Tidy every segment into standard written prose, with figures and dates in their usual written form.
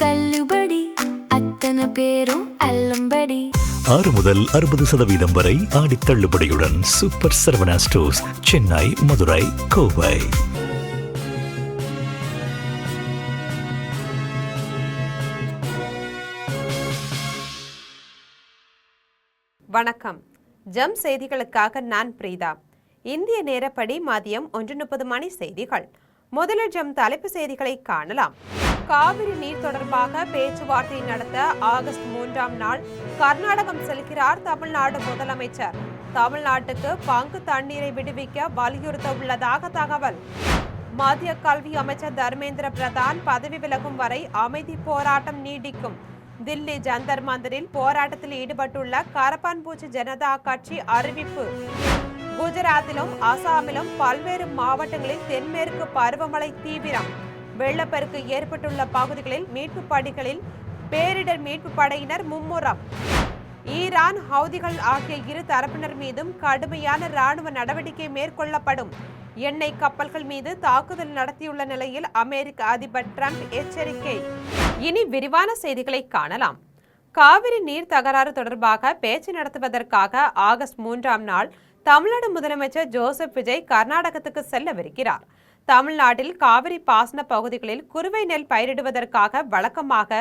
தள்ளுபடி அத்தனை பேரும் அல்லம்படி 6 முதல் 60% வரை ஆடி தள்ளுபடியுடன் சூப்பர் சரவணா ஸ்டோர்ஸ், சென்னை, மதுரை, கோவை. வணக்கம். ஜம் செய்திகளுக்காக நான் பிரீதா. இந்திய நேரப்படி மதியம் 1:30 மணி செய்திகள். முதலில் ஜம் தலைப்பு செய்திகளை காணலாம். காவிரி நீர் தொடர்பாக பேச்சுவார்த்தை நடத்த ஆகஸ்ட் 3ஆம் நாள் கர்நாடகம் செல்கிறார் தமிழ்நாடு முதலமைச்சர். தமிழ்நாட்டுக்கு பங்கு தண்ணீரை விடுவிக்க வலியுறுத்த உள்ளதாக தகவல். மத்திய கல்வி அமைச்சர் தர்மேந்திர பிரதான் பதவி விலகும் வரை அமைதி போராட்டம் நீடிக்கும். தில்லி ஜந்தர் மந்தரில் போராட்டத்தில் ஈடுபட்டுள்ள கரப்பான்பூச்சி ஜனதா கட்சி அறிவிப்பு. குஜராத்திலும் அசாமிலும் பல்வேறு மாவட்டங்களில் தென்மேற்கு பருவமழை தீவிரம். வெள்ளப்பெருக்கு ஏற்பட்டுள்ள பகுதிகளில் மீட்பு பணிகளில் பேரிடர் மீட்பு படையினர் மும்முரம். ஈரான், ஹவுதிகள் ஆகிய இரு தரப்பினர் மீதும் கடுமையான ராணுவ நடவடிக்கை மேற்கொள்ளப்படும். எண்ணெய் கப்பல்கள் மீது தாக்குதல் நடத்தியுள்ள நிலையில் அமெரிக்க அதிபர் டிரம்ப் எச்சரிக்கை. இனி விரிவான செய்திகளை காணலாம். காவிரி நீர் தகராறு தொடர்பாக பேச்சு நடத்துவதற்காக ஆகஸ்ட் 3ஆம் நாள் தமிழ்நாடு முதலமைச்சர் ஜோசப் விஜய் கர்நாடகத்துக்கு செல்லவிருக்கிறார். தமிழ்நாட்டில் காவிரி பாசன பகுதிகளில் குறுவை நெல் பயிரிடுவதற்காக வழக்கமாக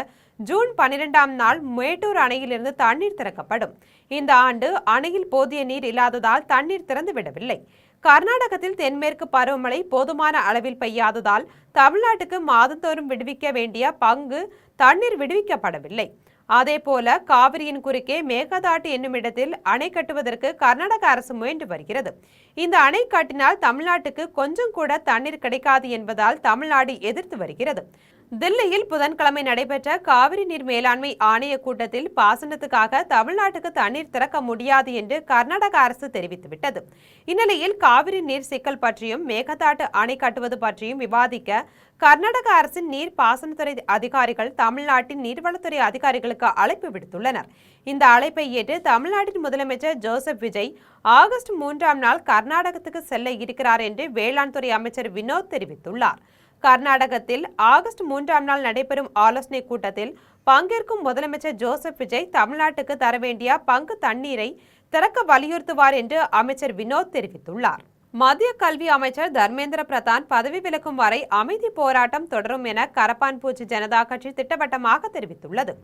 ஜூன் 12ஆம் நாள் மேட்டூர் அணையிலிருந்து தண்ணீர் திறக்கப்படும். இந்த ஆண்டு அணையில் போதிய நீர் இல்லாததால் தண்ணீர் திறந்துவிடவில்லை. கர்நாடகத்தில் தென்மேற்கு பருவமழை போதுமான அளவில் பெய்யாததால் தமிழ்நாட்டுக்கு மாதந்தோறும் விடுவிக்க வேண்டிய பங்கு தண்ணீர் விடுவிக்கப்படவில்லை. அதேபோல காவிரியின் குறுக்கே மேகதாட்டு என்னும் இடத்தில் அணை கட்டுவதற்கு கர்நாடக அரசு முயன்று வருகிறது. இந்த அணை கட்டினால் தமிழ்நாட்டுக்கு கொஞ்சம் கூட தண்ணீர் கிடைக்காது என்பதால் தமிழ்நாடு எதிர்த்து வருகிறது. தில்லியில் புதன்கிழமை நடைபெற்ற காவிரி நீர் மேலாண்மை ஆணைய கூட்டத்தில் பாசனத்துக்காக தமிழ்நாட்டுக்கு தண்ணீர் திறக்க முடியாது என்று கர்நாடக அரசு தெரிவித்துவிட்டது. இந்நிலையில் காவிரி நீர் சிக்கல் பற்றியும் மேகதாட்டு அணை கட்டுவது பற்றியும் விவாதிக்க கர்நாடக அரசின் நீர் பாசனத்துறை அதிகாரிகள் தமிழ்நாட்டின் நீர்வளத்துறை அதிகாரிகளுக்கு அழைப்பு விடுத்துள்ளனர். இந்த அழைப்பை ஏற்று தமிழ்நாட்டின் முதலமைச்சர் ஜோசப் விஜய் ஆகஸ்ட் 3ஆம் நாள் கர்நாடகத்துக்கு செல்ல இருக்கிறார் என்று வேளாண் துறை அமைச்சர் வினோத் தெரிவித்துள்ளார். கர்நாடகத்தில் ஆகஸ்ட் 3ஆம் நாள் நடைபெறும் ஆலோசனை கூட்டத்தில் பங்கேற்கும் முதலமைச்சர் ஜோசப் விஜய் தமிழ்நாட்டுக்கு தர வேண்டிய பங்கு தண்ணீரை திறக்க வலியுறுத்துவார் என்று அமைச்சர் வினோத் தெரிவித்துள்ளார். மத்திய கல்வி அமைச்சர் தர்மேந்திர பிரதான் பதவி விலகும் வரை அமைதி போராட்டம் தொடரும் என கரப்பான்பூச்சி ஜனதா கட்சி திட்டவட்டமாக தெரிவித்துள்ளது.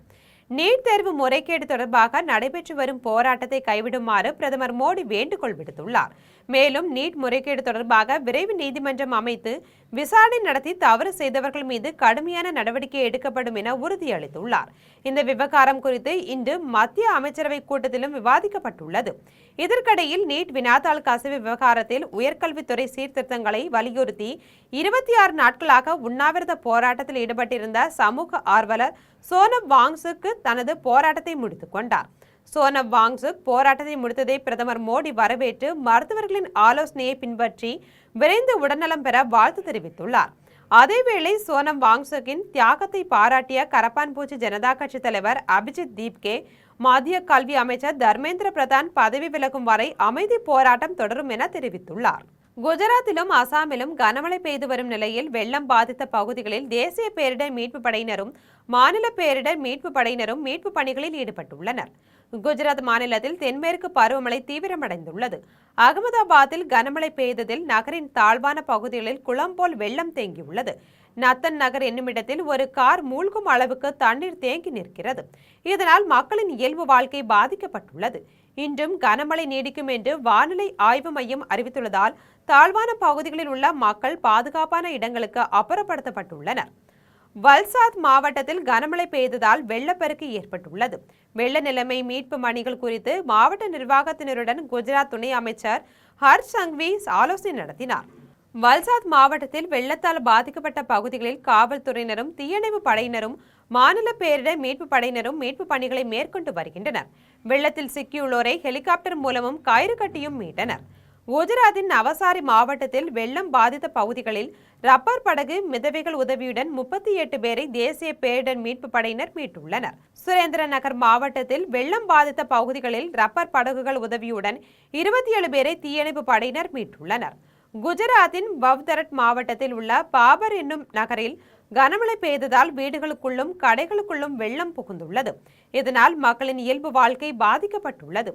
நீட் தேர்வு முறைகேடு தொடர்பாக நடைபெற்று வரும் போராட்டத்தை கைவிடுமாறு பிரதமர் மோடி வேண்டுகோள் விடுத்துள்ளார். மேலும் நீட் முறைகேடு தொடர்பாக விரைவு நீதிமன்றம் அமைத்து விசாரணை நடத்தி தவறு செய்தவர்கள் மீது கடுமையான நடவடிக்கை எடுக்கப்படும் என உறுதியளித்துள்ளார். இந்த விவகாரம் குறித்து இன்று மத்திய அமைச்சரவை கூட்டத்திலும் விவாதிக்கப்பட்டுள்ளது. இதற்கிடையில் நீட் வினாத்தாள் கசிவு விவகாரத்தில் உயர்கல்வித்துறை சீர்திருத்தங்களை வலியுறுத்தி 26 நாட்களாக உண்ணாவிரத போராட்டத்தில் ஈடுபட்டிருந்த சமூக ஆர்வலர் சோனம் வாங்சுக் தனது போராட்டத்தை முடித்துக் கொண்டார். சோனம் வாங்சுக் போராட்டத்தை முடித்ததை பிரதமர் மோடி வரவேற்று மருத்துவர்களின் ஆலோசனையை பின்பற்றி விரைந்து உடல்நலம் பெற வாழ்த்து தெரிவித்துள்ளார். அதேவேளை சோனம் வாங்சுக்கின் தியாகத்தை பாராட்டிய கரப்பான்பூச்சி ஜனதா கட்சி தலைவர் அபிஜித் தீப்கே மத்திய கல்வி அமைச்சர் தர்மேந்திர பிரதான் பதவி விலகும் வரை அமைதி போராட்டம் தொடரும் என தெரிவித்துள்ளார். குஜராத்திலும் அசாமிலும் கனமழை பெய்து வரும் நிலையில் வெள்ளம் பாதித்த பகுதிகளில் தேசிய பேரிடர் மீட்பு படையினரும் மாநில பேரிடர் மீட்பு படையினரும் மீட்பு பணிகளில் ஈடுபட்டுள்ளனர். குஜராத் மாநிலத்தில் தென்மேற்கு பருவமழை தீவிரமடைந்துள்ளது. அகமதாபாத்தில் கனமழை பெய்ததில் நகரின் தாழ்வான பகுதிகளில் குளம் போல் வெள்ளம் தேங்கியுள்ளது. நத்தன் நகர் என்னுமிடத்தில் ஒரு கார் மூழ்கும் அளவுக்கு தண்ணீர் தேங்கி நிற்கிறது. இதனால் மக்களின் இயல்பு வாழ்க்கை பாதிக்கப்பட்டுள்ளது. இன்றும் கனமழை நீடிக்கும் என்று வானிலை ஆய்வு மையம் அறிவித்துள்ளதால் தாழ்வான பகுதிகளில் உள்ள மக்கள் பாதுகாப்பான இடங்களுக்கு அப்புறப்படுத்தப்பட்டுள்ளனர். வல்சாத் மாவட்டத்தில் கனமழை பெய்ததால் வெள்ளப்பெருக்கு ஏற்பட்டுள்ளது. வெள்ள நிலைமை மீட்பு பணிகள் குறித்து மாவட்ட நிர்வாகத்தினருடன் குஜராத் துணை அமைச்சர் ஹர்ஷ் சங்வி ஆலோசனை நடத்தினார். வல்சாத் மாவட்டத்தில் வெள்ளத்தால் பாதிக்கப்பட்ட பகுதிகளில் காவல்துறையினரும் தீயணைப்பு படையினரும் மாநில பேரிடர் மீட்பு படையினரும் மீட்பு பணிகளை மேற்கொண்டு வருகின்றனர். வெள்ளத்தில் சிக்கியுள்ளோரை ஹெலிகாப்டர் மூலமும் கயிறு கட்டியும் மீட்டனர். குஜராத்தின் நவசாரி மாவட்டத்தில் வெள்ளம் பாதித்த பகுதிகளில் ரப்பர் படகு மிதவைகள் உதவியுடன் 38 பேரை தேசிய பேரிடர் மீட்பு படையினர் மீட்டுள்ளனர். சுரேந்திர நகர் மாவட்டத்தில் வெள்ளம் பாதித்த பகுதிகளில் ரப்பர் படகுகள் உதவியுடன் 27 பேரை தீயணைப்பு படையினர் மீட்டுள்ளனர். குஜராத்தின் பவ்தரட் மாவட்டத்தில் உள்ள பாபர் என்னும் நகரில் கனமழை பெய்ததால் வீடுகளுக்குள்ளும் கடைகளுக்குள்ளும் வெள்ளம் புகுந்துள்ளது. இதனால் மக்களின் இயல்பு வாழ்க்கை பாதிக்கப்பட்டுள்ளது.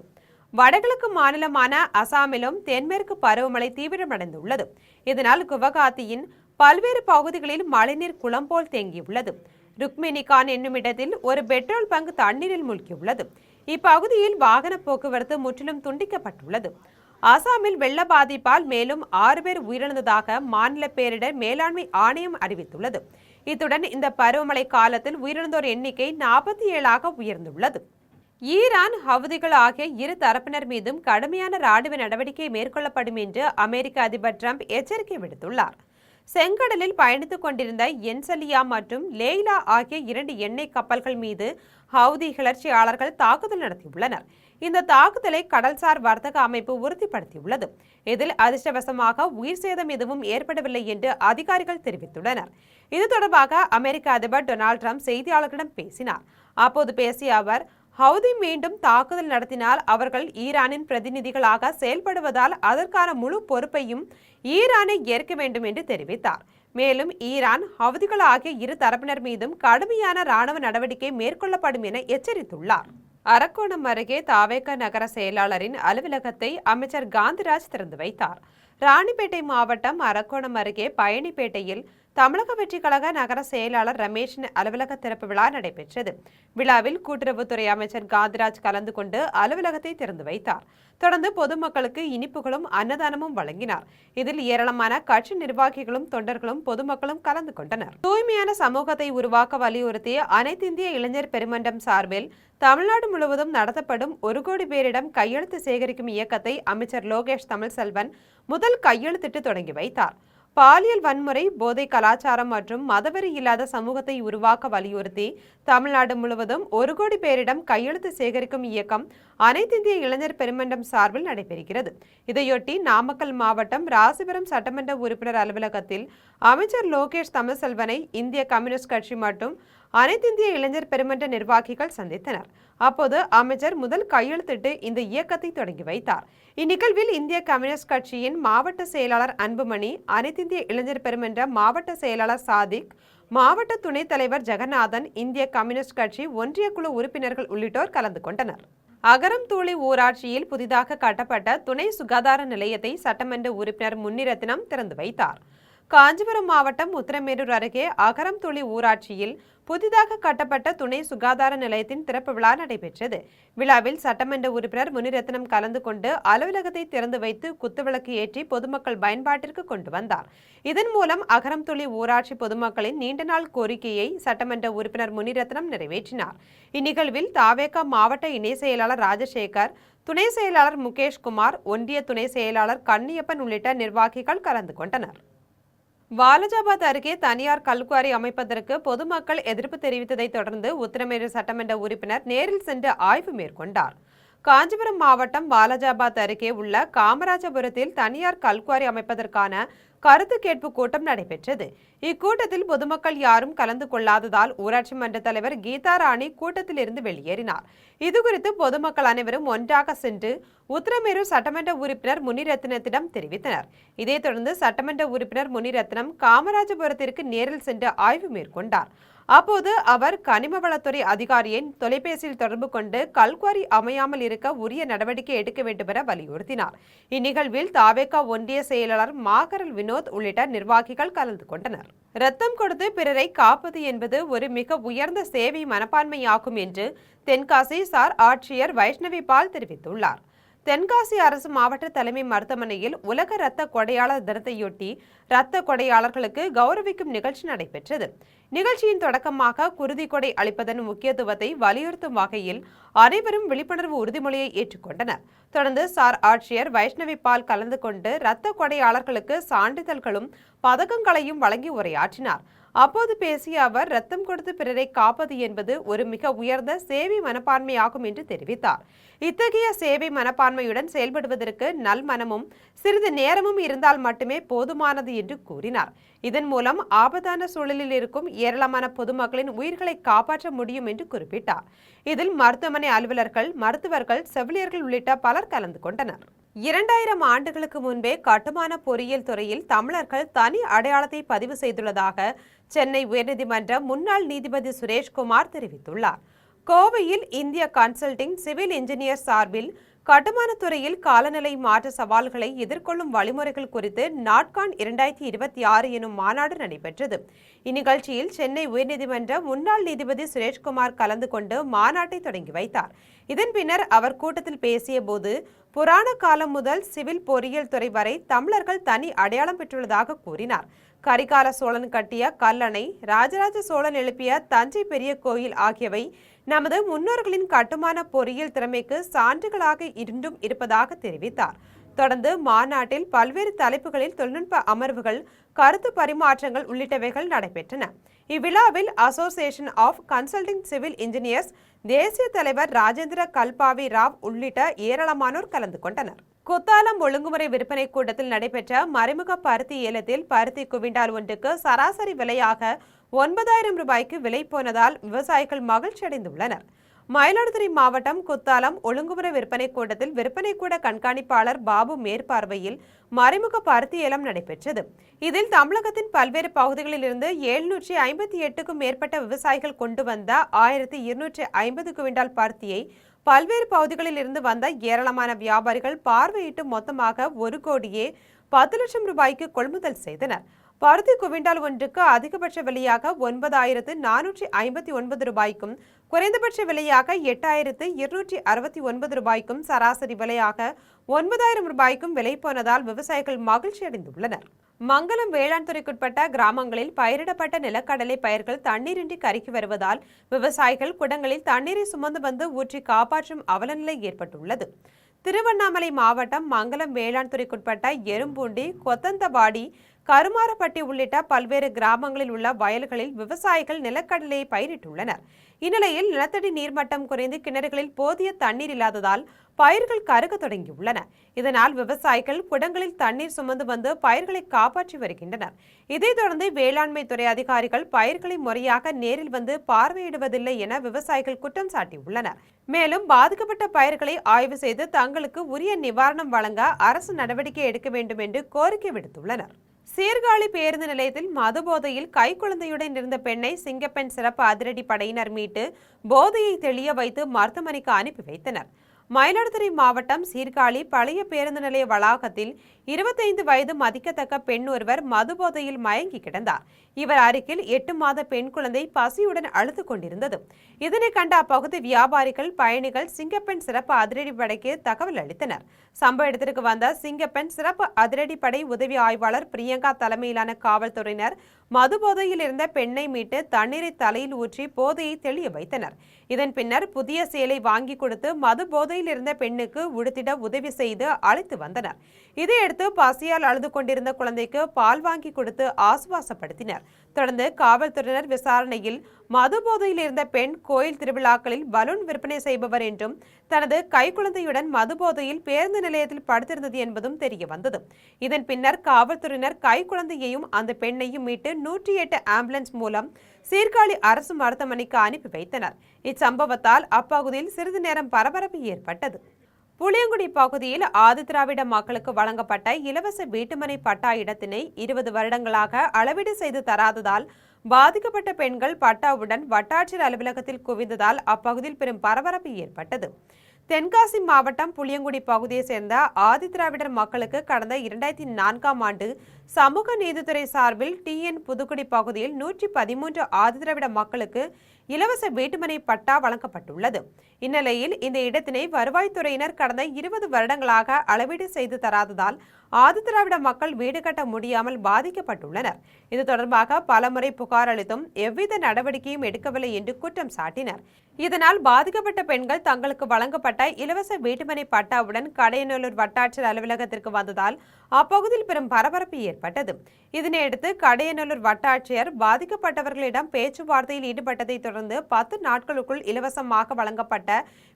வடகிழக்கு மாநிலமான அசாமிலும் தென்மேற்கு பருவமழை தீவிரமடைந்துள்ளது. இதனால் குவஹாத்தியின் பல்வேறு பகுதிகளில் மழைநீர் குளம் போல் தேங்கியுள்ளது. ருக்மினிகான் என்னும் இடத்தில் ஒரு பெட்ரோல் பங்க் தண்ணீரில் மூழ்கியுள்ளது. இப்பகுதியில் வாகன போக்குவரத்து முற்றிலும் துண்டிக்கப்பட்டுள்ளது. அசாமில் வெள்ள பாதிப்பால் மேலும் 6 பேர் உயிரிழந்ததாக மாநில பேரிடர் மேலாண்மை ஆணையம் அறிவித்துள்ளது. இத்துடன் இந்த பருவமழை காலத்தில் உயிரிழந்தோர் எண்ணிக்கை 47ஆக உயர்ந்துள்ளது. ஈரான், ஹவுதிகள் ஆகிய இரு தரப்பினர் மீதும் கடுமையான ராணுவ நடவடிக்கை மேற்கொள்ளப்படும் என்று அமெரிக்க அதிபர் டிரம்ப் எச்சரிக்கை விடுத்துள்ளார். செங்கடலில் பயணித்துக் கொண்டிருந்த என்சலியா மற்றும் லேய்லா ஆகிய 2 எண்ணெய் கப்பல்கள் மீது ஹவுதி கிளர்ச்சியாளர்கள் தாக்குதல் நடத்தியுள்ளனர். இந்த தாக்குதலை கடல்சார் வர்த்தக அமைப்பு உறுதிப்படுத்தியுள்ளது. இதில் அதிர்ஷ்டவசமாக உயிர் சேதம் எதுவும் ஏற்படவில்லை என்று அதிகாரிகள் தெரிவித்துள்ளனர். இது தொடர்பாக அமெரிக்க அதிபர் டொனால்டு டிரம்ப் செய்தியாளர்களிடம் பேசினார். அப்போது பேசிய அவர், ஹவுதி மீண்டும் தாக்குதல் நடத்தினால் அவர்கள் ஈரானின் பிரதிநிதிகளாக செயல்படுவதால் அதற்கான முழு பொறுப்பையும் ஈரானை ஏற்க வேண்டும் என்று தெரிவித்தார். மேலும் ஈரான், ஹவுதிகள் ஆகிய இரு தரப்பினர் மீதும் கடுமையான ராணுவ நடவடிக்கை மேற்கொள்ளப்படும் என எச்சரித்துள்ளார். அரக்கோணம் அருகே தாவேக நகர செயலாளரின் அலுவலகத்தை அமைச்சர் காந்திராஜ் திறந்து வைத்தார். ராணிப்பேட்டை மாவட்டம் அரக்கோணம் அருகே பயணிப்பேட்டையில் தமிழக வெற்றி கழக நகர செயலாளர் ரமேஷின் அலுவலக திறப்பு விழா நடைபெற்றது. விழாவில் கூட்டுறவுத்துறை அமைச்சர் காந்திராஜ் கலந்து கொண்டு அலுவலகத்தை திறந்து வைத்தார். தொடர்ந்து பொதுமக்களுக்கு இனிப்புகளும் அன்னதானமும் வழங்கினார். இதில் ஏராளமான கட்சி நிர்வாகிகளும் தொண்டர்களும் பொதுமக்களும் கலந்து கொண்டனர். தூய்மையான சமூகத்தை உருவாக்க வலியுறுத்தி அனைத்திந்திய இளைஞர் பெருமன்றம் சார்பில் தமிழ்நாடு முழுவதும் நடத்தப்படும் 1 கோடி பேரிடம் கையெழுத்து சேகரிக்கும் இயக்கத்தை அமைச்சர் லோகேஷ் தமிழ்செல்வன் முதல் கையெழுத்திட்டு தொடங்கி வைத்தார். பாலியல் வன்முறை, போதை கலாச்சாரம் மற்றும் மதவெறி இல்லாத சமூகத்தை உருவாக்க வலியுறுத்தி தமிழ்நாடு முழுவதும் 1 கோடி பேரிடம் கையெழுத்து சேகரிக்கும் இயக்கம் அனைத்திந்திய இளைஞர் பெருமன்றம் சார்பில் நடைபெறுகிறது. இதையொட்டி நாமக்கல் மாவட்டம் ராசிபுரம் சட்டமன்ற உறுப்பினர் அலுவலகத்தில் அமைச்சர் லோகேஷ் தமிழ்செல்வனை இந்திய கம்யூனிஸ்ட் கட்சி மற்றும் அனைத்திந்திய இளைஞர் பெருமன்ற நிர்வாகிகள் சந்தித்தனர். அப்போது அமைச்சர் முதல் கையெழுத்திட்டு இந்த இயக்கத்தை தொடங்கி வைத்தார். இந்நிகழ்வில் இந்திய கம்யூனிஸ்ட் கட்சியின் மாவட்ட செயலாளர் அன்புமணி, அனைத்திந்திய இளைஞர் பெருமன்ற மாவட்ட செயலாளர் சாதிக், மாவட்ட துணைத் தலைவர் ஜெகநாதன், இந்திய கம்யூனிஸ்ட் கட்சி ஒன்றிய குழு உறுப்பினர்கள் உள்ளிட்டோர் கலந்து கொண்டனர். அகரம்தூளி ஊராட்சியில் புதிதாக கட்டப்பட்ட துணை சுகாதார நிலையத்தை சட்டமன்ற உறுப்பினர் முனிரத்னம் திறந்து வைத்தார். காஞ்சிபுரம் மாவட்டம் உத்திரமேரூர் அருகே அகரம்தூளி ஊராட்சியில் புதிதாக கட்டப்பட்ட துணை சுகாதார நிலையத்தின் திறப்பு விழா நடைபெற்றது. விழாவில் சட்டமன்ற உறுப்பினர் முனிரத்னம் கலந்து கொண்டு அலுவலகத்தை திறந்து வைத்து குத்துவிளக்கு ஏற்றி பொதுமக்கள் பயன்பாட்டிற்கு கொண்டு வந்தார். இதன் மூலம் அகரம்தூளி ஊராட்சி பொதுமக்களின் நீண்ட நாள் கோரிக்கையை சட்டமன்ற உறுப்பினர் முனிரத்னம் நிறைவேற்றினார். இந்நிகழ்வில் தாவேகா மாவட்ட இணை செயலாளர் ராஜசேகர், துணை செயலாளர் முகேஷ்குமார், ஒன்றிய துணை செயலாளர் கன்னியப்பன் உள்ளிட்ட நிர்வாகிகள் கலந்து கொண்டனர். வாலஜாபாத் அருகே தனியார் கல்குவாரி அமைப்பதற்கு பொதுமக்கள் எதிர்ப்பு தெரிவித்ததை தொடர்ந்து உத்திரமேரூர் சட்டமன்ற உறுப்பினர் நேரில் சென்று ஆய்வு மேற்கொண்டார். காஞ்சிபுரம் மாவட்டம் வாலஜாபாத் அருகே உள்ள காமராஜபுரத்தில் தனியார் கல்குவாரி அமைப்பதற்கான கருத்து கேட்பு கூட்டம் நடைபெற்றது. இக்கூட்டத்தில் பொதுமக்கள் யாரும் கலந்து கொள்ளாததால் ஊராட்சி மன்ற தலைவர் கீதா ராணி கூட்டத்தில் இருந்து வெளியேறினார். இதுகுறித்து பொதுமக்கள் அனைவரும் ஒன்றாக சென்று உத்திரமேரூர் சட்டமன்ற உறுப்பினர் முனிரத்னத்திடம் தெரிவித்தனர். இதைத் தொடர்ந்து சட்டமன்ற உறுப்பினர் முனிரத்னம் காமராஜபுரத்திற்கு நேரில் சென்று ஆய்வு மேற்கொண்டார். அப்போது அவர் கனிமவளத்துறை அதிகாரியை தொலைபேசியில் தொடர்பு கொண்டு கல்குவாரி அமையாமல் இருக்க உரிய நடவடிக்கை எடுக்க வேண்டும் என வலியுறுத்தினார். இந்நிகழ்வில் தாவேகா ஒன்றிய செயலாளர் மாகரல் வினோத் உள்ளிட்ட நிர்வாகிகள் கலந்து கொண்டனர். ரத்தம் கொடுத்து பிறரை காப்பது என்பது ஒரு மிக உயர்ந்த சேவை மனப்பான்மையாகும் என்று தென்காசி சார் ஆட்சியர் வைஷ்ணவி பால் தெரிவித்துள்ளார். தென்காசி அரசு மாவட்ட தலைமை மருத்துவமனையில் உலக இரத்த கொடையாளர் தினத்தையொட்டி இரத்த கொடையாளர்களுக்கு கௌரவிக்கும் நிகழ்ச்சி நடைபெற்றது. நிகழ்ச்சியின் தொடக்கமாக குருதி கொடை அளிப்பதன் முக்கியத்துவத்தை வலியுறுத்தும் வகையில் அனைவரும் விழிப்புணர்வு உறுதிமொழியை ஏற்றுக்கொண்டனர். தொடர்ந்து சார் ஆட்சியர் வைஷ்ணவி பால் கலந்து கொண்டு இரத்த கொடையாளர்களுக்கு சான்றிதழ்களும் பதக்கங்களையும் வழங்கி உரையாற்றினார். அப்போது பேசிய அவர், ரத்தம் கொடுத்து பிறரை காப்பது என்பது ஒரு மிக உயர்ந்த சேவை மனப்பான்மையாகும் என்று தெரிவித்தார். இத்தகைய சேவை மனப்பான்மையுடன் செயல்படுவதற்கு நல்மனமும் சிறிது நேரமும் இருந்தால் மட்டுமே போதுமானது என்று கூறினார். இதன் மூலம் ஆபத்தான சூழலில் இருக்கும் ஏராளமான பொதுமக்களின் உயிர்களை காப்பாற்ற முடியும் என்று குறிப்பிட்டார். இதில் மருத்துவமனை அலுவலர்கள், மருத்துவர்கள், செவிலியர்கள் உள்ளிட்ட பலர் கலந்து கொண்டனர். 2000 ஆண்டுகளுக்கு முன்பே கட்டுமான பொறியியல் துறையில் தமிழர்கள் தனி அடையாளத்தை பதிவு செய்துள்ளதாக சென்னை உயர்நீதிமன்ற முன்னாள் நீதிபதி சுரேஷ்குமார் தெரிவித்துள்ளார். கோவையில் இந்திய கன்சல்டிங் சிவில் இன்ஜினியர் சார்பில் கட்டுமானத் துறையில் காலநிலை மாற்ற சவால்களை எதிர்கொள்ளும் வழிமுறைகள் குறித்து நாட்கான் 2026 எனும் மாநாடு நடைபெற்றது. இந்நிகழ்ச்சியில் சென்னை உயர்நீதிமன்ற முன்னாள் நீதிபதி சுரேஷ்குமார் கலந்து கொண்டு மாநாட்டை தொடங்கி வைத்தார். இதன் பின்னர் அவர் கூட்டத்தில் பேசிய போது, புராண காலம் முதல் சிவில் பொறியியல் துறை வரை தமிழர்கள் தனி அடையாளம் பெற்றுள்ளதாக கூறினார். கரிகால சோழன் கட்டிய கல்லணை, ராஜராஜ சோழன் எழுப்பிய தஞ்சை பெரிய கோயில் ஆகியவை நமது முன்னோர்களின் கட்டுமான பொறியியல் திறமைக்கு சான்றுகளாக இன்றும் இருப்பதாக தெரிவித்தார். தொடர்ந்து மாநாட்டில் பல்வேறு தலைப்புகளில் தொழில்நுட்ப அமர்வுகள், கருத்து பரிமாற்றங்கள் உள்ளிட்டவைகள் நடைபெற்றன. இவ்விழாவில் association of consulting civil engineers தேசிய தலைவர் ராஜேந்திர கல்பாவி ராவ் உள்ளிட்ட ஏராளமானோர் கலந்து கொண்டனர். குத்தாலம் ஒழுங்குமுறை விற்பனை கூட்டத்தில் நடைபெற்ற மறைமுக பருத்தி ஏலத்தில் பருத்தி குவிண்டால் ஒன்றுக்கு சராசரி விலையாக 9,000 ரூபாய்க்கு விலை போனதால் விவசாயிகள் மகிழ்ச்சி அடைந்துள்ளனர். மயிலாடுதுறை மாவட்டம் குத்தாலம் ஒழுங்குமுறை விற்பனை கூட்டத்தில் விற்பனை கூட கண்காணிப்பாளர் பாபு மேற்பார்வையில் மறைமுக பருத்தி ஏலம் நடைபெற்றது. இதில் தமிழகத்தின் பல்வேறு பகுதிகளில் இருந்து 758க்கும் மேற்பட்ட விவசாயிகள் கொண்டு வந்த 1250 குவிண்டால் பருத்தியை பல்வேறு பகுதிகளில் இருந்து வந்த ஏராளமான வியாபாரிகள் பார்வையிட்டு மொத்தமாக 1,10 லட்சம் ரூபாய்க்கு கொள்முதல் செய்தனர். பருத்தி குவிண்டால் ஒன்றுக்கு அதிகபட்ச விலையாக 9,459 ரூபாய்க்கும், குறைந்தபட்ச விலையாக 8,269 ரூபாய்க்கும், சராசரி விலையாக 9,000 ரூபாய்க்கும் விலை போனதால் விவசாயிகள் மகிழ்ச்சி அடைந்துள்ளனர். மங்கலம் வேளாண் துறைக்குட்பட்ட கிராமங்களில் பயிரிடப்பட்ட நிலக்கடலை பயிர்கள் தண்ணீரின்றி கருகி வருவதால் விவசாயிகள் குடங்களில் தண்ணீரை சுமந்து வந்து ஊற்றி காப்பாற்றும் அவலநிலை ஏற்பட்டுள்ளது. திருவண்ணாமலை மாவட்டம் மங்கலம் வேளாண் துறைக்குட்பட்ட எறும்பூண்டி, கொத்தந்தபாடி, கருமாரப்பட்டி உள்ளிட்ட பல்வேறு கிராமங்களில் உள்ள வயல்களில் விவசாயிகள் நிலக்கடலையை பயிரிட்டுள்ளனர். இந்நிலையில் நிலத்தடி நீர்மட்டம் குறைந்து கிணறுகளில் போதிய தண்ணீர் இல்லாததால் பயிர்கள் கருக தொடங்கியுள்ளன. இதனால் விவசாயிகள் குடங்களில் தண்ணீர் சுமந்து வந்து பயிர்களை காப்பாற்றி வருகின்றனர். இதைத் தொடர்ந்து வேளாண்மை துறை அதிகாரிகள் பயிர்களை முறையாக நேரில் வந்து பார்வையிடுவதில்லை என விவசாயிகள் குற்றம் சாட்டியுள்ளனர். மேலும் பாதிக்கப்பட்ட பயிர்களை ஆய்வு செய்து தங்களுக்கு உரிய நிவாரணம் வழங்க அரசு நடவடிக்கை எடுக்க வேண்டும் என்று கோரிக்கை விடுத்துள்ளனர். சீர்காழி பேருந்து நிலையத்தில் மது போதையில் கைக்குழந்தையுடன் இருந்த பெண்ணை சிங்கப்பெண் சிறப்பு அதிரடி படையினர் மீட்டு போதையை தெளிய வைத்து மருத்துவமனைக்கு அனுப்பி வைத்தனர். மயிலாடுதுறை மாவட்டம் சீர்காழி பழைய பேருந்து நிலைய வளாகத்தில் 25 வயது மதிக்கத்தக்க பெண் ஒருவர் மது போதையில் மயங்கி கிடந்தார். இவர் அருகில் 8 மாத பெண் குழந்தை பசியுடன் அழுது கொண்டிருந்தது. இதனை கண்ட அப்பகுதி வியாபாரிகள், பயணிகள் சிங்கப்பெண் சிறப்பு அதிரடி படைக்கு தகவல் அளித்தனர். சம்பவ இடத்திற்கு வந்த சிங்கப்பெண் சிறப்பு அதிரடி படை உதவி ஆய்வாளர் பிரியங்கா தலைமையிலான காவல்துறையினர் மது போதையில் இருந்த பெண்ணை மீட்டு தண்ணீரை தலையில் ஊற்றி போதையை தெளிய வைத்தனர். இதன் பின்னர் புதிய சேலை வாங்கி கொடுத்து மது போதையில் இருந்த பெண்ணுக்கு உடுத்திட உதவி செய்து அழைத்து வந்தனர். இதையடுத்து பசியால் அழுது கொண்டிருந்த குழந்தைக்கு பால் வாங்கி கொடுத்து ஆசுவாசப்படுத்தினர். தொடர்ந்து காவல்துறையினர் விசாரணையில் மது போதையில் இருந்த பெண் கோயில் திருவிழாக்களில் பலூன் விற்பனை செய்பவர் என்றும் தனது கைக்குழந்தையுடன் மது போதையில் பேருந்து நிலையத்தில் படுத்திருந்தது என்பதும் தெரிய வந்தது. இதன் பின்னர் காவல்துறையினர் கைக்குழந்தையையும் அந்த பெண்ணையும் மீட்டு 108 ஆம்புலன்ஸ் மூலம் சீர்காழி அரசு மருத்துவமனைக்கு அனுப்பி வைத்தனர். இச்சம்பவத்தால் அப்பகுதியில் சிறிது நேரம் பரபரப்பு ஏற்பட்டது. புளியங்குடி பகுதியில் ஆதிதிராவிட மக்களுக்கு வழங்கப்பட்ட இலவச வீட்டுமனை பட்டா இடத்தினை 20 வருடங்களாக அளவீடு செய்து தராததால் பாதிக்கப்பட்ட பெண்கள் பட்டாவுடன் வட்டாட்சியர் அலுவலகத்தில் குவிந்ததால் அப்பகுதியில் பெரும் பரபரப்பு ஏற்பட்டது. தென்காசி மாவட்டம் புளியங்குடி பகுதியை சேர்ந்த ஆதிதிராவிடர் மக்களுக்கு கடந்த 2004ஆம் ஆண்டு சமூக நீதித்துறை சார்பில் TN புதுக்குடி பகுதியில் 113 ஆதிதிராவிட மக்களுக்கு இலவச வீட்டுமனை பட்டா வழங்கப்பட்டுள்ளது. இந்நிலையில் இந்த இடத்தினை வருவாய்த்துறையினர் கடந்த 20 வருடங்களாக அளவீடு செய்து தராததால் ஆதிதிராவிட மக்கள் வீடு கட்ட முடியாமல் பாதிக்கப்பட்டுள்ளனர். இது தொடர்பாக பலமுறை புகார் அளித்தும் எவ்வித நடவடிக்கையும் எடுக்கவில்லை என்று குற்றம் சாட்டினர். இதனால் பாதிக்கப்பட்ட பெண்கள் தங்களுக்கு வழங்கப்பட்ட இலவச வீட்டுமனை பட்டாவுடன் கடையநல்லூர் வட்டாட்சியர் அலுவலகத்திற்கு வந்ததால் அப்பகுதியில் பெரும் பரபரப்பு ஏற்பட்டது. இதனையடுத்து கடையநல்லூர் வட்டாட்சியர் பாதிக்கப்பட்டவர்களிடம் பேச்சுவார்த்தையில் ஈடுபட்டதை தொடர்ந்து 10 நாட்களுக்குள் இலவசமாக வழங்கப்பட்ட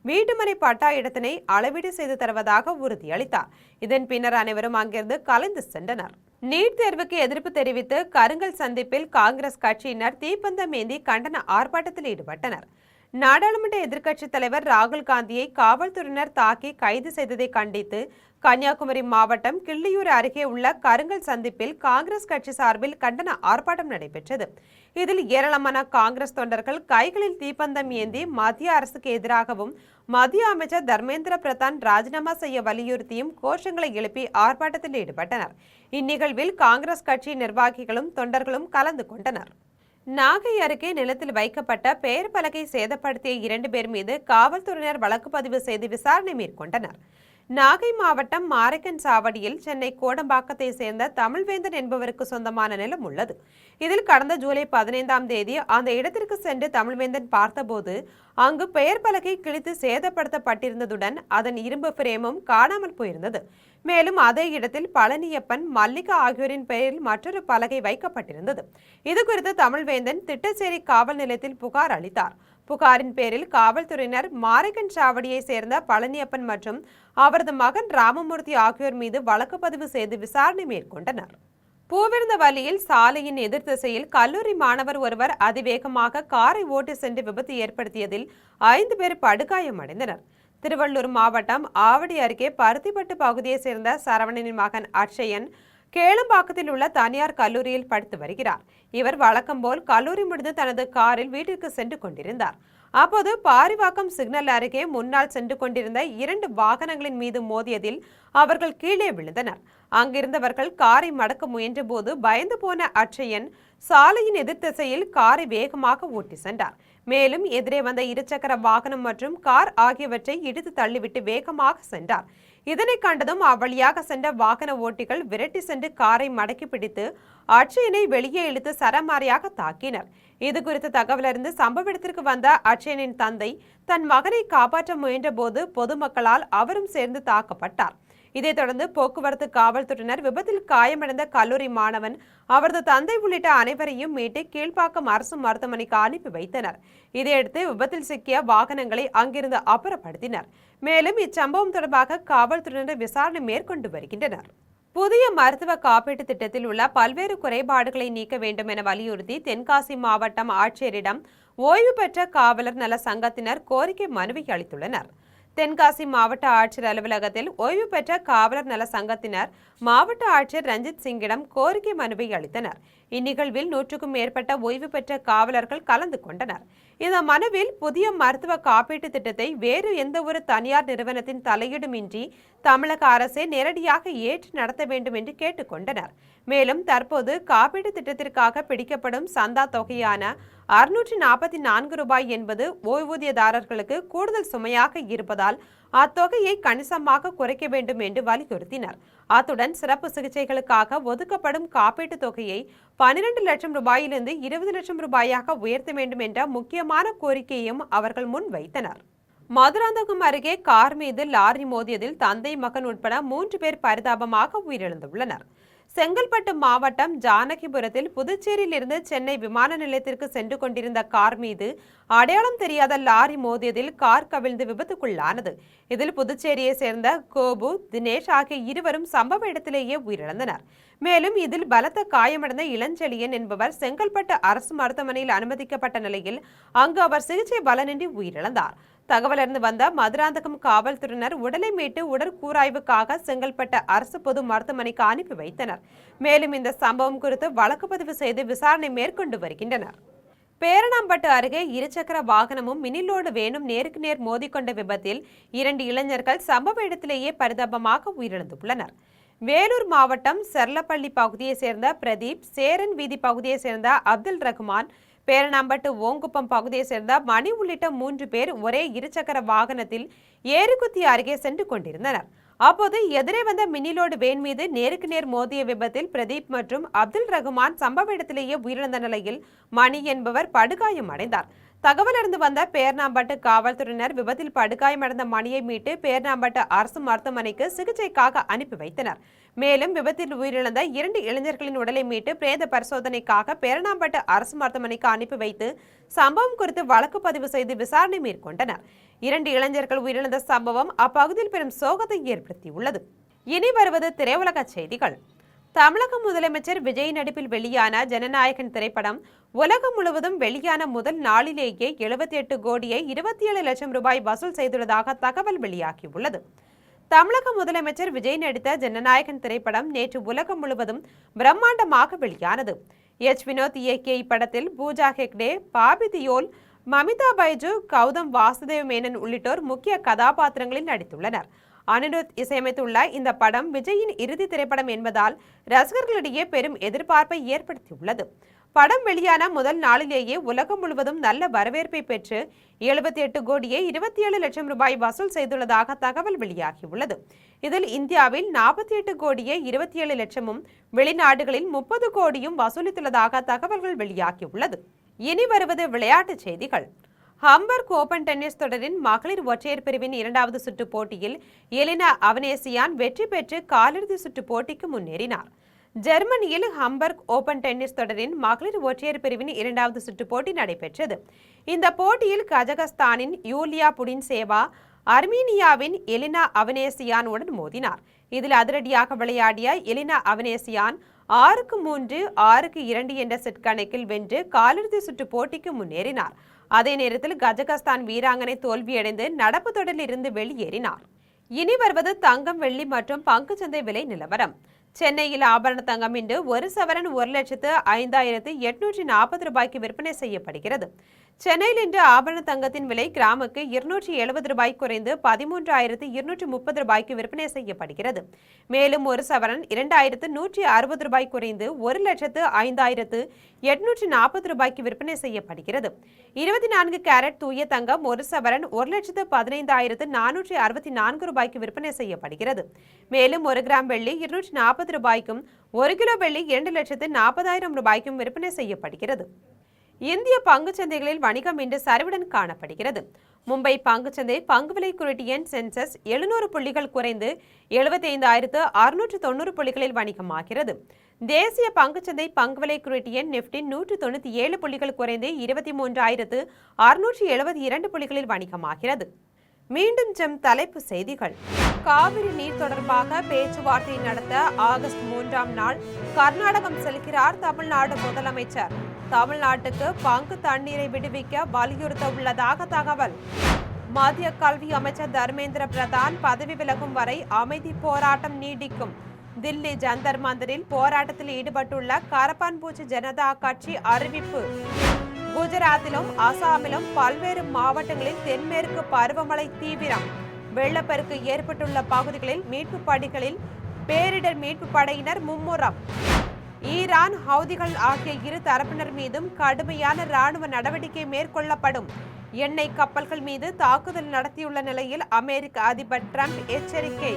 வீட்டுமனை பட்டா இடத்தினை அளவீடு செய்து தருவதாக உறுதியளித்தார். இதன் பின்னர் அனைவரும் அங்கிருந்து கலைந்து சென்றனர். நீட் தேர்வுக்கு எதிர்ப்பு தெரிவித்து கருங்கல் சந்திப்பில் காங்கிரஸ் கட்சியினர் தீப்பந்தம் ஏந்தி கண்டன ஆர்ப்பாட்டத்தில் ஈடுபட்டனர். நாடாளுமன்ற எதிர்க்கட்சித் தலைவர் ராகுல் காந்தியை காவல்துறையினர் தாக்கி கைது செய்ததை கண்டித்து கன்னியாகுமரி மாவட்டம் கிள்ளியூர் அருகே உள்ள கருங்கல் சந்திப்பில் காங்கிரஸ் கட்சி சார்பில் கண்டன ஆர்ப்பாட்டம் நடைபெற்றது. இதில் ஏராளமான காங்கிரஸ் தொண்டர்கள் கைகளில் தீப்பந்தம் ஏந்தி மத்திய அரசுக்கு எதிராகவும் மத்திய அமைச்சர் தர்மேந்திர பிரதான் ராஜினாமா செய்ய வலியுறுத்தியும் கோஷங்களை எழுப்பி ஆர்ப்பாட்டத்தில் ஈடுபட்டனர். இந்நிகழ்வில் காங்கிரஸ் கட்சி நிர்வாகிகளும் தொண்டர்களும் கலந்து கொண்டனர். நாகை அருகே நிலத்தில் வைக்கப்பட்ட பெயர் பலகை சேதப்படுத்திய 2 பேர் மீது காவல்துறையினர் வழக்கு பதிவு செய்து விசாரணை மேற்கொண்டனர். நாகை மாவட்டம் மாரக்கன் சாவடியில் சென்னை கோடம்பாக்கத்தை சேர்ந்த தமிழ்வேந்தன் என்பவருக்கு சொந்தமான நிலம் உள்ளது. இதில் கடந்த ஜூலை 15ஆம் தேதி அந்த இடத்திற்கு சென்று தமிழ்வேந்தன் பார்த்தபோது அங்கு பெயர் பலகை கிழித்து சேதப்படுத்தப்பட்டிருந்ததுடன் அதன் இரும்பு பிரேமும் காணாமல் போயிருந்தது. மேலும் அதே இடத்தில் பழனியப்பன், மல்லிகா ஆகியோரின் பெயரில் மற்றொரு பலகை வைக்கப்பட்டிருந்தது. இதுகுறித்து தமிழ்வேந்தன் திட்டச்சேரி காவல் நிலையத்தில் புகார் அளித்தார். புகாரின் பேரில் காவல்துறையினர் மாரக்கன் சாவடியை சேர்ந்த பழனியப்பன் மற்றும் அவரது மகன் ராமமூர்த்தி ஆகியோர் மீது வழக்கு பதிவு செய்து விசாரணை மேற்கொண்டனர். பூவிருந்தவல்லியில் சாலையின் எதிர் திசையில் கல்லூரி மாணவர் ஒருவர் அதிவேகமாக காரை ஓட்டி சென்று விபத்து ஏற்படுத்தியதில் 5 பேர் படுகாயமடைந்தனர். திருவள்ளூர் மாவட்டம் ஆவடி அருகே பருத்திப்பட்டு பகுதியை சேர்ந்த சரவணனின் மகன் அட்சயன் கேளம்பாக்கத்தில் உள்ள தனியார் கல்லூரியில் படித்து வருகிறார். இவர் வழக்கம் போல் கல்லூரி முடிந்து தனது காரில் வீட்டிற்கு சென்று கொண்டிருந்தார். அப்போது பாரிவாக்கம் சிக்னல் அருகே முன்னால் சென்று கொண்டிருந்த 2 வாகனங்களின் மீது மோதியதில் அவர்கள் கீழே விழுந்தனர். அங்கிருந்தவர்கள் காரை மடக்க முயன்ற போது பயந்து போன அட்சயன் சாலையின் எதிர் திசையில் காரை வேகமாக ஓட்டி சென்றார். மேலும் எதிரே வந்த 2 சக்கர வாகனம் மற்றும் கார் ஆகியவற்றை இடித்து தள்ளிவிட்டு வேகமாக சென்றார். இதனை கண்டதும் அவ்வழியாக சென்ற வாகன ஓட்டிகள் விரட்டி சென்று காரை மடக்கி பிடித்து அட்சயனை வெளியே இழுத்து சரமாரியாக தாக்கினர். இது குறித்து தகவலறிந்து சம்பவ இடத்திற்கு வந்த அட்சயனின் தந்தை தன் மகனை காப்பாற்ற முயன்ற போது பொதுமக்களால் அவரும் சேர்ந்து தாக்கப்பட்டார். இதைத் தொடர்ந்து போக்குவரத்து காவல்துறையினர் விபத்தில் காயமடைந்த கல்லூரி மாணவன், அவரது தந்தை உள்ளிட்ட அனைவரையும் மீட்டு கீழ்ப்பாக்கம் அரசு மருத்துவமனைக்கு அனுப்பி வைத்தனர். இதையடுத்து விபத்தில் சிக்கிய வாகனங்களை அங்கிருந்து அப்புறப்படுத்தினர். மேலும் இச்சம்பவம் தொடர்பாக காவல்துறையினர் விசாரணை மேற்கொண்டு வருகின்றனர். புதிய மருத்துவ காப்பீட்டு திட்டத்தில் உள்ள பல்வேறு குறைபாடுகளை நீக்க வேண்டும் என வலியுறுத்தி தென்காசி மாவட்டம் ஆட்சியரிடம் ஓய்வு பெற்ற காவலர் நல சங்கத்தினர் கோரிக்கை மனுவை அளித்துள்ளனர். தென்காசி மாவட்ட ஆட்சியர் அலுவலகத்தில் ஓய்வு பெற்ற காவலர் நல சங்கத்தினர் மாவட்ட ஆட்சியர் ரஞ்சித் சிங்கிடம் கோரிக்கை மனுவை அளித்தனர். இந்நிகழ்வில் 100க்கும் மேற்பட்ட ஓய்வு பெற்ற காவலர்கள் கலந்து கொண்டனர். இந்த மனுவில் புதிய மருத்துவ காப்பீட்டு திட்டத்தை வேறு எந்த ஒரு தனியார் நிறுவனத்தின் தலையீடுமின்றி தமிழக அரசே நேரடியாக ஏற்று நடத்த வேண்டும் என்று கேட்டுக்கொண்டனர். மேலும் தற்போது காப்பீட்டு திட்டத்திற்காக பிடிக்கப்படும் சந்தா தொகையான 644 ரூபாய் என்பது ஓய்வூதியதாரர்களுக்கு கூடுதல் சுமையாக இருப்பதால் அத்தொகையை கணிசமாக குறைக்க வேண்டும் என்று வலியுறுத்தினர். அத்துடன் சிறப்பு சிகிச்சைகளுக்காக ஒதுக்கப்படும் காப்பீட்டு தொகையை 12 லட்சம் ரூபாயிலிருந்து 20 லட்சம் ரூபாயாக உயர்த்த வேண்டும் என்ற முக்கியமான கோரிக்கையையும் அவர்கள் முன்வைத்தனர். மதுராந்தகம் அருகே கார் மீது லாரி மோதியதில் தந்தை, மகன் உட்பட 3 பேர் பரிதாபமாக உயிரிழந்துள்ளனர். செங்கல்பட்டு மாவட்டம் ஜானகிபுரத்தில் புதுச்சேரியிலிருந்து சென்னை விமான நிலையத்திற்கு சென்று கொண்டிருந்த கார் மீது அடையாளம் தெரியாத லாரி மோதியதில் கார் கவிழ்ந்து விபத்துக்குள்ளானது. இதில் புதுச்சேரியை சேர்ந்த கோபு, தினேஷ் ஆகிய இருவரும் சம்பவ இடத்திலேயே உயிரிழந்தனர். மேலும் இதில் பலத்த காயமடைந்த இளஞ்செழியன் என்பவர் செங்கல்பட்டு அரசு மருத்துவமனையில் அனுமதிக்கப்பட்ட நிலையில் அங்கு அவர் சிகிச்சை பலனின்றி உயிரிழந்தார். தகவலறிந்து வந்த மதுராந்தகம் காவல்துறையினர் உடலை மீட்டு உடற்கூராய்வுக்காக செங்கல்பட்டு அரசு பொது மருத்துவமனைக்கு அனுப்பி வைத்தனர். மேலும் இந்த சம்பவம் குறித்து வழக்கு பதிவு செய்து விசாரணை மேற்கொண்டு வருகின்றனர். பேரணாம்பட்டு அருகே 2 சக்கர வாகனமும் மினிலோடு வேனும் நேருக்கு நேர் மோதிக்கொண்ட விபத்தில் 2 இளைஞர்கள் சம்பவ இடத்திலேயே பரிதாபமாக உயிரிழந்துள்ளனர். வேலூர் மாவட்டம் செர்லப்பள்ளி பகுதியை சேர்ந்த பிரதீப், சேரன் வீதி பகுதியை சேர்ந்த அப்துல் ரஹ்மான், பேரணாம்பட்டு ஓங்குப்பம் பகுதியை சேர்ந்த மணி உள்ளிட்ட 3 பேர் ஒரே 2 சக்கர வாகனத்தில் ஏரிக்குத்தி அருகே சென்று கொண்டிருந்தனர். அப்போது எதிரே வந்த மினிலோடு வேன் மீது நேருக்கு நேர் மோதிய விபத்தில் பிரதீப் மற்றும் அப்துல் ரஹ்மான் சம்பவ இடத்திலேயே உயிரிழந்த நிலையில் மணி என்பவர் படுகாயம் அடைந்தார். தகவல் அறிந்து வந்த பேரணாம்பட்டு காவல்துறையினர் விபத்தில் படுகாயமடைந்த மணியை மீட்டு பேரணாம்பட்டு அரசு மருத்துவமனைக்கு சிகிச்சைக்காக அனுப்பி வைத்தனர். மேலும் விபத்தில் உயிரிழந்த 2 இளைஞர்களின் உடலை மீட்டு பிரேத பரிசோதனைக்காக பேரணாம்பட்டு அரசு மருத்துவமனைக்கு அனுப்பி வைத்து சம்பவம் குறித்து வழக்கு பதிவு செய்து விசாரணை மேற்கொண்டனர். 2 இளைஞர்கள் உயிரிழந்த சம்பவம் அப்பகுதியில் பெரும் சோகத்தை ஏற்படுத்தியுள்ளது. இனி வருவது திரையுலக செய்திகள். தமிழக முதலமைச்சர் விஜய் நடிப்பில் வெளியான ஜனநாயகன் திரைப்படம் உலகம் முழுவதும் வெளியான முதல் நாளிலேயே 78 கோடியே 27 லட்சம் ரூபாய் வசூல் செய்துள்ளதாக தகவல் வெளியாகியுள்ளது. தமிழக முதலமைச்சர் விஜய் நடித்த ஜனநாயகன் திரைப்படம் நேற்று உலகம் முழுவதும் பிரம்மாண்டமாக வெளியானது. வினோத் இயக்கிய இப்படத்தில் பூஜா ஹெக்டே, பாபி தியோல், மமிதா பைஜு, கௌதம் வாசுதேவ் மேனன் உள்ளிட்டோர் முக்கிய கதாபாத்திரங்களில் நடித்துள்ளனர். அனிருத் இசையமைத்துள்ள இந்த படம் விஜயின் இறுதி திரைப்படம் என்பதால் ரசிகர்களிடையே பெரும் எதிர்பார்ப்பை ஏற்படுத்தியுள்ளது. படம் வெளியான முதல் நாளிலேயே உலகம் முழுவதும் நல்ல வரவேற்பை பெற்று 78 கோடியே 27 லட்சம் ரூபாய் வசூல் செய்துள்ளதாக தகவல் வெளியாகியுள்ளது. இதில் இந்தியாவில் 48 கோடியே 27 லட்சமும், வெளிநாடுகளில் 30 கோடியும் வசூலித்துள்ளதாக தகவல்கள் வெளியாகியுள்ளது. இனி வருவது விளையாட்டுச் செய்திகள். ஹம்பர்க் ஓபன் டென்னிஸ் தொடரின் மகளிர் ஒற்றையர் பிரிவின் 2வது சுற்று போட்டியில் எலினா அவனேசியான் வெற்றி பெற்று காலிறுதி சுற்று போட்டிக்கு முன்னேறினார். ஜெர்மனியில் ஹம்பர்க் ஓபன் டென்னிஸ் தொடரின் மகளிர் ஒற்றையர் பிரிவின் 2வது சுற்று போட்டி நடைபெற்றது. இந்த போட்டியில் கஜகஸ்தானின் யூலியா புடின்சேவா அர்மீனியாவின் எலினா அவனேசியானுடன் மோதினார். இதில் அதிரடியாக விளையாடிய எலினா அவனேசியான் 6-3, 6-2 என்ற செட் கணக்கில் வென்று காலிறுதி சுற்று போட்டிக்கு முன்னேறினார். அதே நேரத்தில் கஜகஸ்தான் வீராங்கனை தோல்வியடைந்து நடப்பு தொடரில் இருந்து வெளியேறினார். இனி வருவது தங்கம், வெள்ளி மற்றும் பங்குச்சந்தை விலை நிலவரம். சென்னையில் ஆபரண தங்கம் இன்று 1 சவரன் 1,05,840 ரூபாய்க்கு விற்பனை செய்யப்படுகிறது. சென்னையில் இன்று ஆபரண தங்கத்தின் விலை கிராமுக்கு 270 ரூபாய் குறைந்து 13,230 ரூபாய்க்கு விற்பனை செய்யப்படுகிறது. மேலும் 1 சவரன் 2,160 ரூபாய் குறைந்து 1,05,840 ரூபாய்க்கு விற்பனை செய்யப்படுகிறது. 24 கேரட் தூய தங்கம் 1 சவரன் 1,15,464 ரூபாய்க்கு விற்பனை செய்யப்படுகிறது. மேலும் 1 கிராம் வெள்ளி 240 ரூபாய்க்கும், 1 கிலோ வெள்ளி 2,40,000 ரூபாய்க்கும் விற்பனை செய்யப்படுகிறது. இந்திய பங்குச்சந்தைகளில் வணிகம் இன்று சரிவுடன் காணப்படுகிறது. மும்பை பங்குச்சந்தை பங்குவிலை குறியீட்டு எண் சென்செக்ஸ் 700 புள்ளிகள் குறைந்து 75,690 புள்ளிகளில் வணிகமாகிறது. தேசிய பங்குச்சந்தை பங்குவிலை குறியீட்டு எண் நிப்டி 197 புள்ளிகள் குறைந்து 23,672 புள்ளிகளில் வணிகமாகிறது. மீண்டும் தலைப்பு செய்திகள். காவிரி நீர் தொடர்பாக பேச்சுவார்த்தை நடத்த ஆகஸ்ட் 3ஆம் நாள் கர்நாடகம் செல்கிறார் தமிழ்நாடு முதலமைச்சர். தமிழ்நாட்டுக்கு பங்கு தண்ணீரை விடுவிக்க வலியுறுத்த உள்ளதாக தகவல். மத்திய கல்வி அமைச்சர் தர்மேந்திர பிரதான் பதவி விலகும் வரை அமைதி போராட்டம் நீடிக்கும். தில்லி ஜந்தர் மந்தரில் போராட்டத்தில் ஈடுபட்டுள்ள கரப்பான்பூச்சி ஜனதா கட்சி அறிவிப்பு. குஜராத்திலும் அசாமிலும் பல்வேறு மாவட்டங்களில் தென்மேற்கு பருவமழை தீவிரம். வெள்ளப்பெருக்கு ஏற்பட்டுள்ள பகுதிகளில் மீட்பு பணிகளில் பேரிடர் மீட்பு படையினர் மும்முரம். ஈரான், ஹவுதிகள் ஆகிய இரு தரப்பினர் மீதும் கடுமையான ராணுவ நடவடிக்கை மேற்கொள்ளப்படும். எண்ணெய் கப்பல்கள் மீது தாக்குதல் நடத்தியுள்ள நிலையில் அமெரிக்க அதிபர் டிரம்ப் எச்சரிக்கை.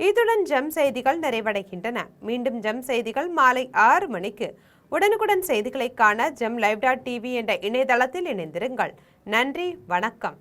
இத்துடன் ஜெம் செய்திகள் நிறைவடைகின்றன. மீண்டும் ஜெம் செய்திகள் மாலை 6 மணிக்கு. உடனுக்குடன் செய்திகளை காண GemLive.tv என்ற இணையதளத்தில் இணைந்திருங்கள். நன்றி, வணக்கம்.